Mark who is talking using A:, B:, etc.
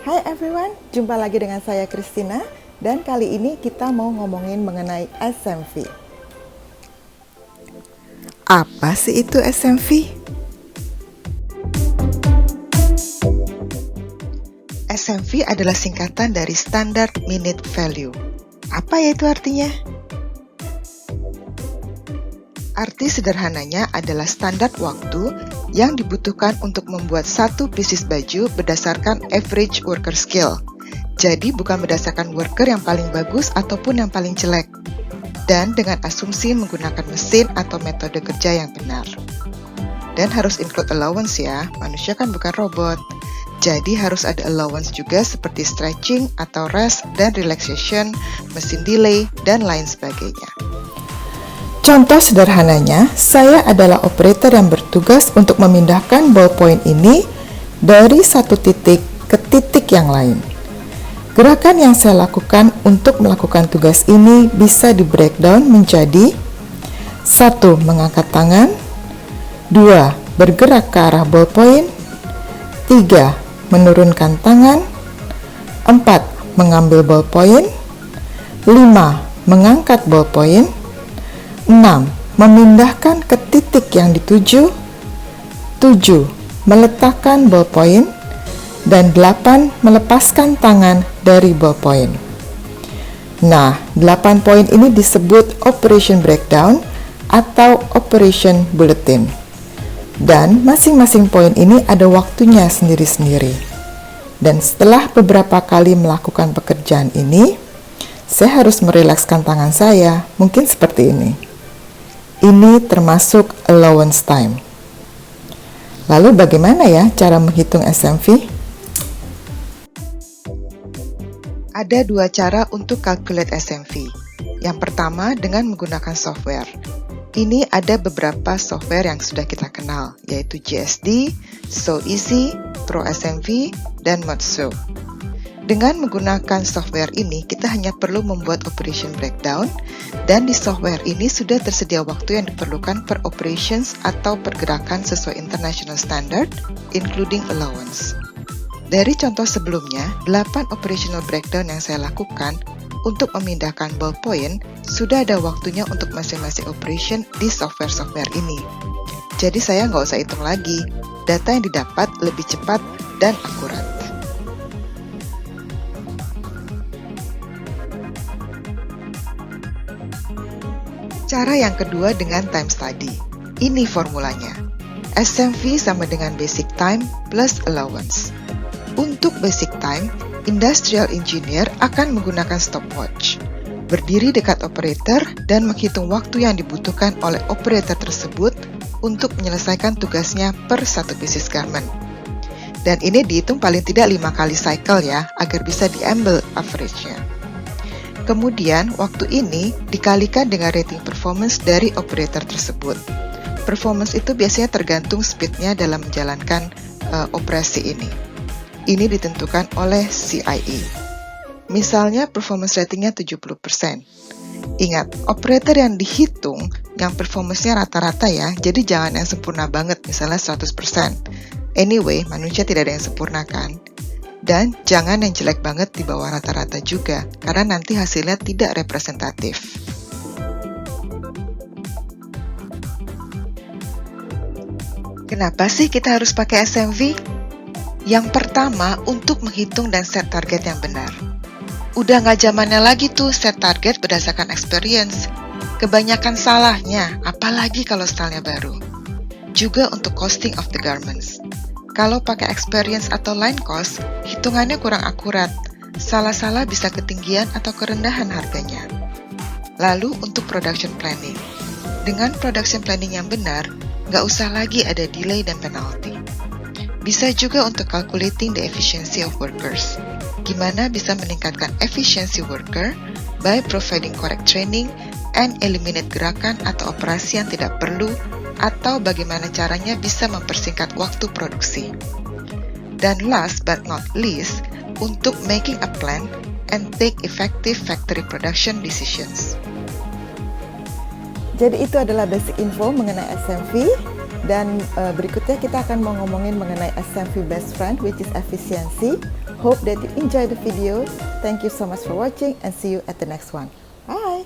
A: Hai everyone, jumpa lagi dengan saya Christina dan kali ini kita mau ngomongin mengenai SMV. Apa sih itu SMV? SMV adalah singkatan dari Standard Minute Value. Apa ya itu artinya? Arti sederhananya adalah standar waktu yang dibutuhkan untuk membuat satu pieces baju berdasarkan average worker skill. Jadi bukan berdasarkan worker yang paling bagus ataupun yang paling jelek. Dan dengan asumsi menggunakan mesin atau metode kerja yang benar. Dan harus include allowance ya, manusia kan bukan robot. Jadi harus ada allowance juga seperti stretching atau rest dan relaxation, mesin delay, dan lain sebagainya. Contoh sederhananya, saya adalah operator yang bertugas untuk memindahkan ballpoint ini dari satu titik ke titik yang lain. Gerakan yang saya lakukan untuk melakukan tugas ini bisa di breakdown menjadi 1. Mengangkat tangan 2. Bergerak ke arah ballpoint 3. Menurunkan tangan 4. Mengambil ballpoint 5. Mengangkat ballpoint 6. Memindahkan ke titik yang dituju 7. Meletakkan ballpoint dan 8. Melepaskan tangan dari ballpoint. Nah, 8 poin ini disebut operation breakdown atau operation bulletin. Dan masing-masing poin ini ada waktunya sendiri-sendiri. Dan setelah beberapa kali melakukan pekerjaan ini, saya harus merilekskan tangan saya, mungkin seperti ini. Ini termasuk allowance time. Lalu bagaimana ya cara menghitung SMV? Ada dua cara untuk calculate SMV. Yang pertama dengan menggunakan software. Ini ada beberapa software yang sudah kita kenal, yaitu GSD, SoEasy, ProSMV, dan Motso. Dengan menggunakan software ini, kita hanya perlu membuat operation breakdown, dan di software ini sudah tersedia waktu yang diperlukan per operations atau pergerakan sesuai international standard, including allowance. Dari contoh sebelumnya, 8 operational breakdown yang saya lakukan untuk memindahkan ballpoint, sudah ada waktunya untuk masing-masing operation di software-software ini. Jadi saya nggak usah hitung lagi, data yang didapat lebih cepat dan akurat. Cara yang kedua dengan time study. Ini formulanya. SMV sama dengan basic time plus allowance. Untuk basic time, industrial engineer akan menggunakan stopwatch. Berdiri dekat operator dan menghitung waktu yang dibutuhkan oleh operator tersebut untuk menyelesaikan tugasnya per satu pieces garment. Dan ini dihitung paling tidak 5 kali cycle ya, agar bisa diambil average-nya. Kemudian, waktu ini dikalikan dengan rating performance dari operator tersebut. Performance itu biasanya tergantung speed-nya dalam menjalankan operasi ini. Ini ditentukan oleh CIE. Misalnya, performance ratingnya 70%. Ingat, operator yang dihitung, yang performance-nya rata-rata ya, jadi jangan yang sempurna banget, misalnya 100%. Anyway, manusia tidak ada yang sempurna kan? Dan jangan yang jelek banget di bawah rata-rata juga, karena nanti hasilnya tidak representatif. Kenapa sih kita harus pakai SMV? Yang pertama, untuk menghitung dan set target yang benar. Udah nggak zamannya lagi tuh set target berdasarkan experience. Kebanyakan salahnya, apalagi kalau stylenya baru. Juga untuk costing of the garments. Kalau pakai experience atau line cost, hitungannya kurang akurat. Salah-salah bisa ketinggian atau kerendahan harganya. Lalu untuk production planning. Dengan production planning yang benar, nggak usah lagi ada delay dan penalty. Bisa juga untuk calculating the efficiency of workers. Gimana bisa meningkatkan efficiency worker by providing correct training and eliminate gerakan atau operasi yang tidak perlu, atau bagaimana caranya bisa mempersingkat waktu produksi. Dan last but not least, untuk making a plan and take effective factory production decisions. Jadi itu adalah basic info mengenai SMV. Dan berikutnya kita akan mau ngomongin mengenai SMV best friend, which is efficiency,
B: Hope that you enjoy the video. Thank you so much for watching and see you at the next one. Bye!